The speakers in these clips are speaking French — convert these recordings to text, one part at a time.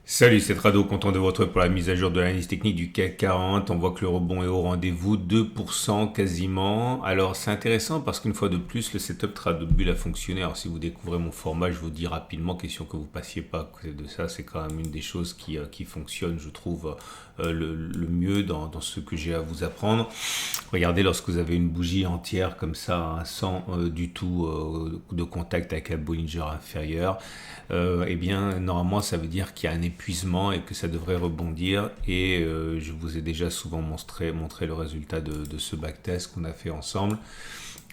Salut, c'est Rado, content de vous retrouver pour la mise à jour de l'analyse technique du CAC 40. On voit que le rebond est au rendez-vous, 2% quasiment. Alors c'est intéressant parce qu'une fois de plus, le setup Trado Bull a fonctionné. Alors si vous découvrez mon format, je vous dis rapidement, question que vous passiez pas à côté de ça, c'est quand même une des choses qui fonctionne, je trouve, le mieux dans ce que j'ai à vous apprendre. Regardez, lorsque vous avez une bougie entière comme ça, hein, sans du tout de contact avec la Bollinger inférieure, eh bien normalement ça veut dire qu'il y a un épuisement et que ça devrait rebondir, et je vous ai déjà souvent montré le résultat de ce backtest qu'on a fait ensemble.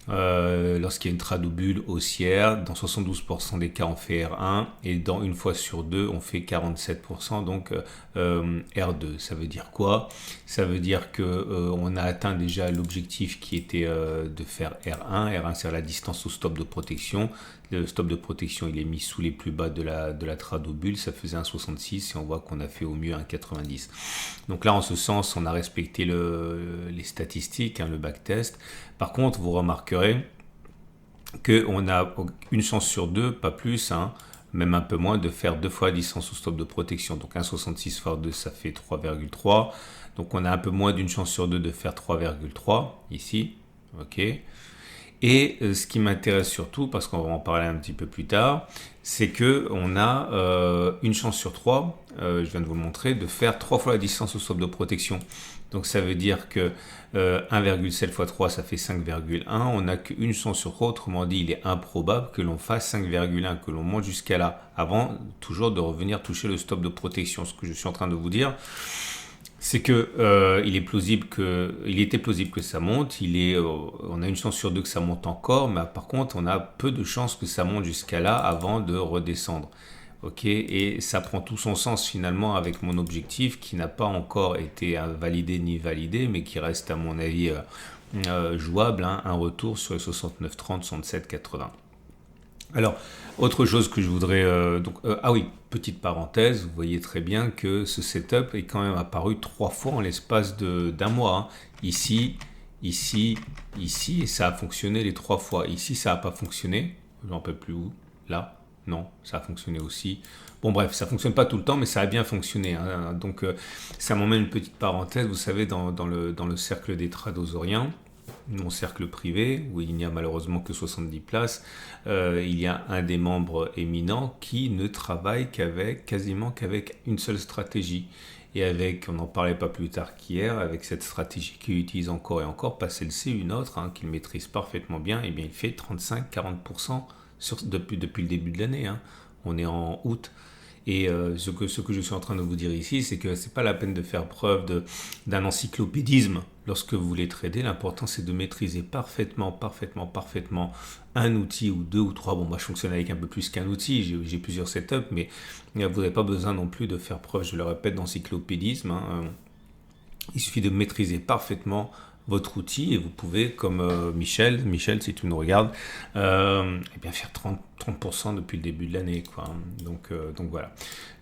Lorsqu'il y a une Trado Bull haussière, dans 72% des cas on fait R1 et dans une fois sur deux on fait 47%, donc R2. Ça veut dire quoi? Ça veut dire que on a atteint déjà l'objectif qui était de faire R1. R1 c'est la distance au stop de protection. Le stop de protection il est mis sous les plus bas de la Trado Bull, ça faisait 1,66 et on voit qu'on a fait au mieux 1,90. Donc là en ce sens on a respecté les statistiques, hein, le backtest. Par contre vous remarquerez qu'on a une chance sur deux, pas plus, hein, même un peu moins, de faire deux fois la distance au stop de protection. Donc 1,66 fois 2 ça fait 3,3. Donc on a un peu moins d'une chance sur deux de faire 3,3 ici. Ok. Et ce qui m'intéresse surtout, parce qu'on va en parler un petit peu plus tard, c'est que on a une chance sur 3, je viens de vous le montrer, de faire 3 fois la distance au stop de protection. Donc ça veut dire que 1,7 fois 3 ça fait 5,1. On n'a qu'une chance sur 3, autrement dit il est improbable que l'on fasse 5,1, que l'on monte jusqu'à là, avant toujours de revenir toucher le stop de protection. Ce que je suis en train de vous dire, c'est que il était plausible que ça monte. On a une chance sur deux que ça monte encore, mais par contre, on a peu de chances que ça monte jusqu'à là avant de redescendre. Ok, et ça prend tout son sens finalement avec mon objectif qui n'a pas encore été validé ni validé, mais qui reste à mon avis jouable, hein, un retour sur les 69,30, 67,80. Alors, autre chose que je voudrais... ah oui, petite parenthèse, vous voyez très bien que ce setup est quand même apparu 3 fois en l'espace d'un mois. Hein. Ici, ici, ici, et ça a fonctionné les 3 fois. Ici, ça n'a pas fonctionné. Je n'en peux plus où. Là, non, ça a fonctionné aussi. Bon bref, ça ne fonctionne pas tout le temps, mais ça a bien fonctionné. Hein. Donc, ça m'emmène une petite parenthèse. Vous savez, dans le cercle des tradosoriens, mon cercle privé, où il n'y a malheureusement que 70 places, il y a un des membres éminents qui ne travaille quasiment qu'avec une seule stratégie. Et on n'en parlait pas plus tard qu'hier, avec cette stratégie qu'il utilise encore et encore, pas celle-ci, une autre, hein, qu'il maîtrise parfaitement bien, et bien il fait 35-40% depuis le début de l'année. Hein. On est en août. Et ce que je suis en train de vous dire ici, c'est que c'est pas la peine de faire preuve d'un encyclopédisme lorsque vous voulez trader. L'important, c'est de maîtriser parfaitement un outil ou deux ou trois. Bon, moi, je fonctionne avec un peu plus qu'un outil. J'ai plusieurs setups, mais vous n'avez pas besoin non plus de faire preuve, je le répète, d'encyclopédisme. Hein. Il suffit de maîtriser parfaitement votre outil et vous pouvez, comme Michel, si tu nous regardes, eh bien faire 30% depuis le début de l'année, quoi. Donc voilà.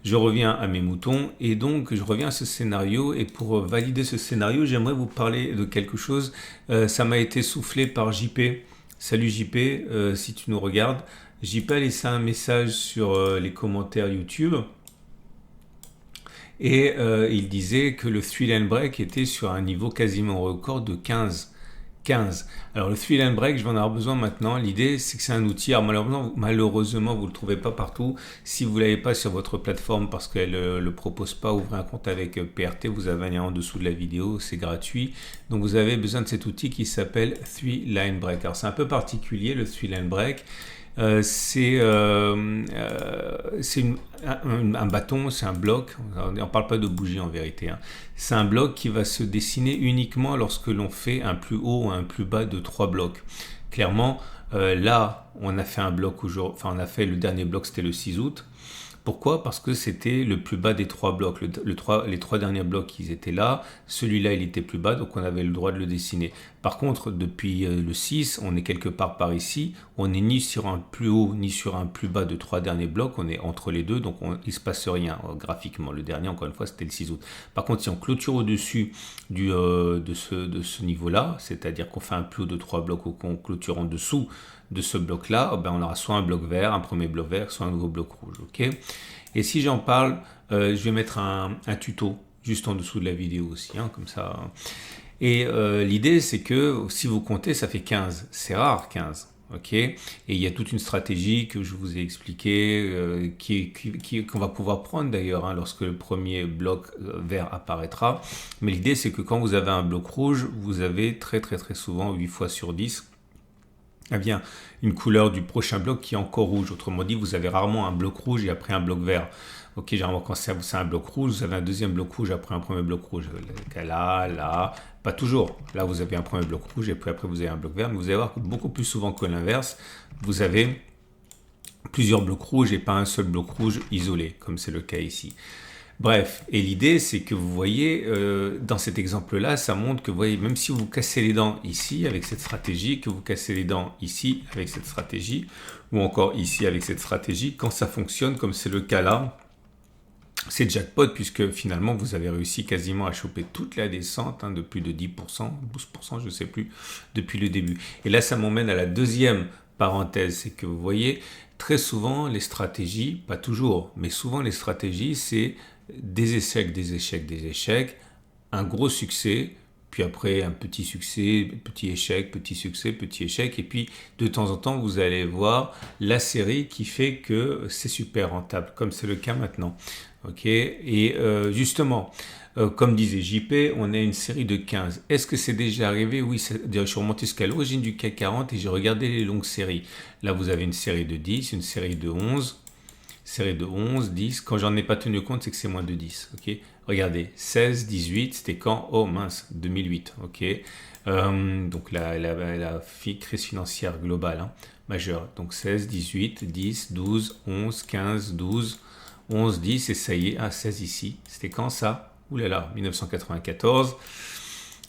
Je reviens à mes moutons et donc je reviens à ce scénario, et pour valider ce scénario, j'aimerais vous parler de quelque chose. Ça m'a été soufflé par JP. Salut JP, si tu nous regardes. JP a laissé un message sur les commentaires YouTube. Et il disait que le 3-line break était sur un niveau quasiment record de 15. Alors le 3-line break, je vais en avoir besoin maintenant. L'idée, c'est que c'est un outil. Alors malheureusement, vous ne le trouvez pas partout. Si vous ne l'avez pas sur votre plateforme parce qu'elle ne le propose pas, ouvrez un compte avec PRT. Vous avez un lien en dessous de la vidéo, c'est gratuit. Donc vous avez besoin de cet outil qui s'appelle 3-line break. Alors c'est un peu particulier, le 3-line break. C'est un bâton, c'est un bloc. On ne parle pas de bougie en vérité. Hein. C'est un bloc qui va se dessiner uniquement lorsque l'on fait un plus haut ou un plus bas de 3 blocs. Clairement, là, on a fait un bloc aujourd'hui. Enfin, on a fait le dernier bloc, c'était le 6 août. Pourquoi? Parce que c'était le plus bas des 3 blocs. Les 3 derniers blocs, ils étaient là. Celui-là, il était plus bas, donc on avait le droit de le dessiner. Par contre, depuis le 6, on est quelque part par ici. On n'est ni sur un plus haut, ni sur un plus bas de 3 derniers blocs. On est entre les deux, donc il ne se passe rien graphiquement. Le dernier, encore une fois, c'était le 6 août. Par contre, si on clôture au-dessus de ce niveau-là, c'est-à-dire qu'on fait un plus haut de 3 blocs ou qu'on clôture en dessous de ce bloc-là, on aura soit un bloc vert, un premier bloc vert, soit un nouveau bloc rouge. Okay, et si j'en parle je vais mettre un tuto juste en dessous de la vidéo aussi, hein, comme ça. Et l'idée, c'est que si vous comptez, ça fait 15. C'est rare, 15. Ok, et il y a toute une stratégie que je vous ai expliquée, qu'on va pouvoir prendre d'ailleurs, hein, lorsque le premier bloc vert apparaîtra. Mais l'idée, c'est que quand vous avez un bloc rouge, vous avez très souvent, 8 fois sur 10, eh bien, une couleur du prochain bloc qui est encore rouge. Autrement dit, vous avez rarement un bloc rouge et après un bloc vert. Ok, généralement quand c'est un bloc rouge, vous avez un deuxième bloc rouge après un premier bloc rouge. Là, pas toujours. Là, vous avez un premier bloc rouge et puis après vous avez un bloc vert. Mais vous allez voir que beaucoup plus souvent que l'inverse, vous avez plusieurs blocs rouges et pas un seul bloc rouge isolé, comme c'est le cas ici. Bref, et l'idée, c'est que vous voyez, dans cet exemple-là, ça montre que vous voyez, même si vous cassez les dents ici avec cette stratégie, que vous cassez les dents ici avec cette stratégie, ou encore ici avec cette stratégie, quand ça fonctionne, comme c'est le cas là, c'est jackpot, puisque finalement, vous avez réussi quasiment à choper toute la descente, hein, de plus de 10%, 12%, je ne sais plus, depuis le début. Et là, ça m'emmène à la deuxième parenthèse, c'est que vous voyez, très souvent, les stratégies, pas toujours, mais souvent les stratégies, c'est des échecs, un gros succès, puis après un petit succès, petit échec, petit succès, petit échec, et puis de temps en temps, vous allez voir la série qui fait que c'est super rentable, comme c'est le cas maintenant. Ok, et justement, comme disait JP, on a une série de 15. Est-ce que c'est déjà arrivé? Oui, je suis remonté jusqu'à l'origine du CAC 40 et j'ai regardé les longues séries. Là, vous avez une série de 10, une série de 11, série de 11, 10. Quand j'en ai pas tenu compte, c'est que c'est moins de 10. Ok, regardez, 16, 18, c'était quand? Oh mince, 2008. Ok, donc la crise financière globale, hein, majeure. Donc 16, 18, 10, 12, 11, 15, 12, 11, 10, et ça y est, 16 ici. C'était quand ça? Ouh là là, 1994.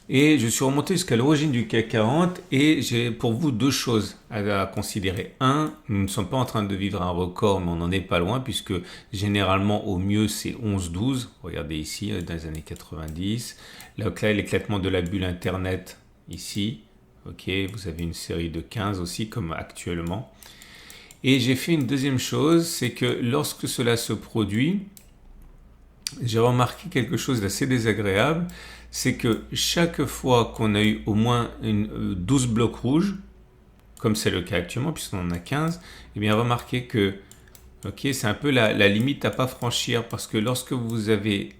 Et je suis remonté jusqu'à l'origine du CAC 40 et j'ai pour vous deux choses à considérer. Un, nous ne sommes pas en train de vivre un record, mais on n'en est pas loin puisque généralement au mieux c'est 11-12. Regardez ici, dans les années 90. Là, l'éclatement de la bulle Internet ici. Ok, vous avez une série de 15 aussi comme actuellement. Et j'ai fait une deuxième chose, c'est que lorsque cela se produit, j'ai remarqué quelque chose d'assez désagréable, c'est que chaque fois qu'on a eu au moins 12 blocs rouges, comme c'est le cas actuellement, puisqu'on en a 15, eh bien remarquez que c'est un peu la limite à ne pas franchir, parce que lorsque vous avez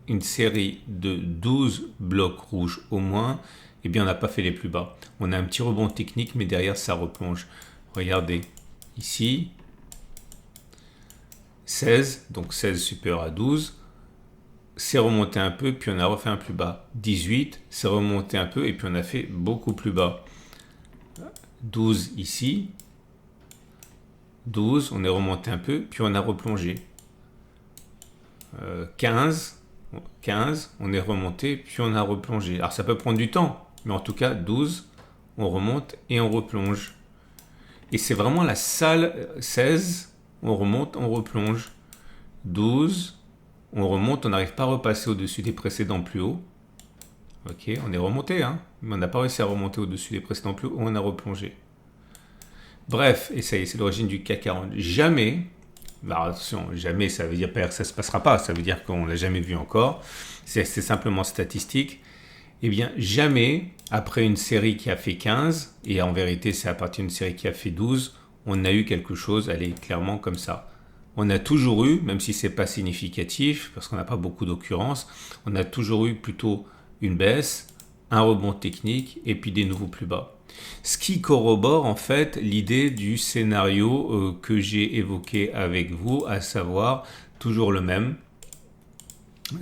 une série de 12 blocs rouges au moins, eh bien on n'a pas fait les plus bas. On a un petit rebond technique, mais derrière ça replonge. Regardez, ici, 16, donc 16 supérieur à 12, c'est remonté un peu, puis on a refait un plus bas. 18, c'est remonté un peu, et puis on a fait beaucoup plus bas. 12 ici, 12, on est remonté un peu, puis on a replongé. 15, on est remonté, puis on a replongé. Alors ça peut prendre du temps, mais en tout cas 12, on remonte et on replonge. Et c'est vraiment la salle. 16, on remonte, on replonge. 12, on remonte, on n'arrive pas à repasser au-dessus des précédents plus hauts. Ok, on est remonté, hein, mais on n'a pas réussi à remonter au-dessus des précédents plus hauts, on a replongé. Bref, et ça y est, c'est l'origine du CAC 40. Jamais, attention, jamais, ça veut dire pas que ça ne se passera pas, ça veut dire qu'on ne l'a jamais vu encore, c'est simplement statistique. Eh bien, jamais, après une série qui a fait 15, et en vérité, c'est à partir d'une série qui a fait 12, on a eu quelque chose, allez, clairement comme ça. On a toujours eu, même si ce n'est pas significatif, parce qu'on n'a pas beaucoup d'occurrences, on a toujours eu plutôt une baisse, un rebond technique, et puis des nouveaux plus bas. Ce qui corrobore en fait l'idée du scénario que j'ai évoqué avec vous, à savoir toujours le même,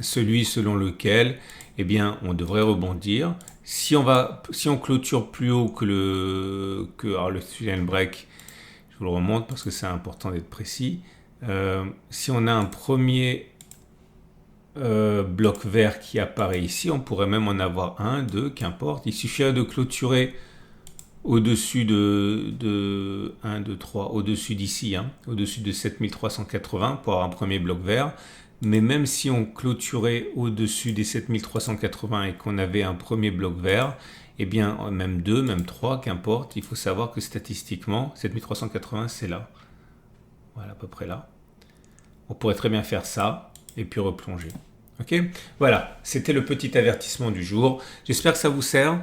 celui selon lequel eh bien, on devrait rebondir. Si on clôture plus haut que le final break, je vous le remonte parce que c'est important d'être précis. Si on a un premier bloc vert qui apparaît ici, on pourrait même en avoir un, deux, qu'importe. Il suffirait de clôturer au-dessus de 1, 2, 3, au-dessus d'ici, hein, au-dessus de 7380 pour avoir un premier bloc vert. Mais même si on clôturait au-dessus des 7380 et qu'on avait un premier bloc vert, eh bien, même 2, même 3, qu'importe, il faut savoir que statistiquement, 7380, c'est là. Voilà, à peu près là. On pourrait très bien faire ça. et puis replonger. Ok, voilà, c'était le petit avertissement du jour. J'espère que ça vous sert.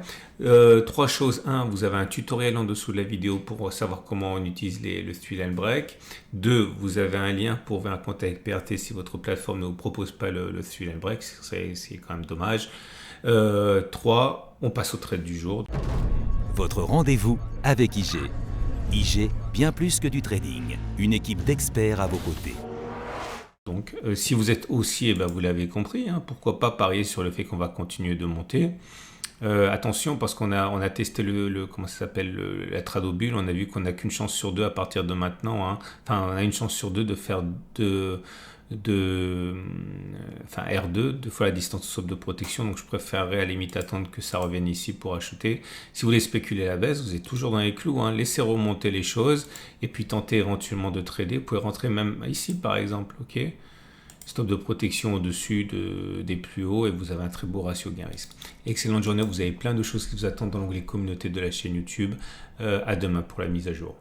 Trois choses. Un, vous avez un tutoriel en dessous de la vidéo pour savoir comment on utilise le Thrill and Break. Deux, vous avez un lien pour ouvrir un compte avec PRT si votre plateforme ne vous propose pas le Thrill and Break. C'est quand même dommage. Trois, on passe au trade du jour. Votre rendez-vous avec IG. IG, bien plus que du trading. Une équipe d'experts à vos côtés. Donc, si vous êtes haussier, vous l'avez compris, hein, pourquoi pas parier sur le fait qu'on va continuer de monter. Attention, parce qu'on a testé comment ça s'appelle, la Tradobulle, on a vu qu'on n'a qu'une chance sur deux à partir de maintenant. Hein. Enfin, on a une chance sur deux de faire R2, deux fois la distance de stop de protection, donc je préférerais à la limite attendre que ça revienne ici pour acheter. Si vous voulez spéculer à la baisse, vous êtes toujours dans les clous, hein. Laissez remonter les choses et puis tentez éventuellement de trader. Vous pouvez rentrer même ici par exemple, ok, stop de protection au-dessus des plus hauts et vous avez un très beau ratio gain-risque. Excellente journée, vous avez plein de choses qui vous attendent dans l'onglet communauté de la chaîne YouTube. À demain pour la mise à jour.